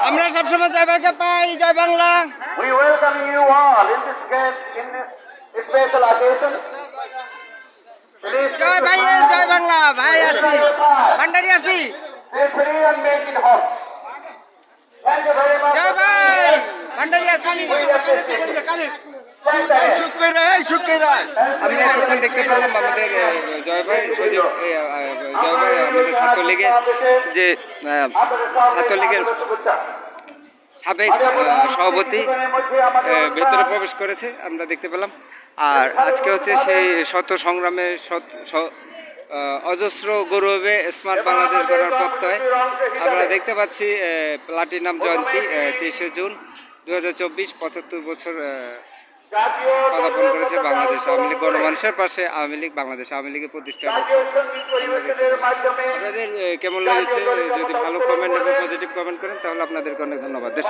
আমরা সবসময় জয় ভাইকে পাই, জয় Bangla. We welcome you all in this special occasion. জয় ভাই, জয় বাংলা। ভাই আছি, ভান্ডারি আছি। Stay free and make it hot. Thank you very much. জয় ভাই, ভান্ডারি আছি। আমরা এতক্ষণ দেখতে পেলাম আমাদের জয় ভাই সজীব, জয় ভাই আমাদের ছাত্রলীগের যে ছাত্রলীগের সাবেক সভাপতি ভেতরে প্রবেশ করেছে, আমরা দেখতে পেলাম। আর আজকে হচ্ছে সেই শত সংগ্রামের অজস্র গৌরবে স্মার্ট বাংলাদেশ গড়ার প্রত্যয় আমরা দেখতে পাচ্ছি। প্লাটিনাম জয়ন্তী 23শে জুন 2024, 75 বছর পদার্পণ করেছে বাংলাদেশ আওয়ামী লীগ। গণমানুষের পাশে আওয়ামী লীগ, বাংলাদেশ আওয়ামী লীগের প্রতিষ্ঠা। আপনাদের কেমন লেগেছে? যদি ভালো কমেন্ট এবং পজিটিভ কমেন্ট করেন তাহলে আপনাদেরকে অনেক ধন্যবাদ।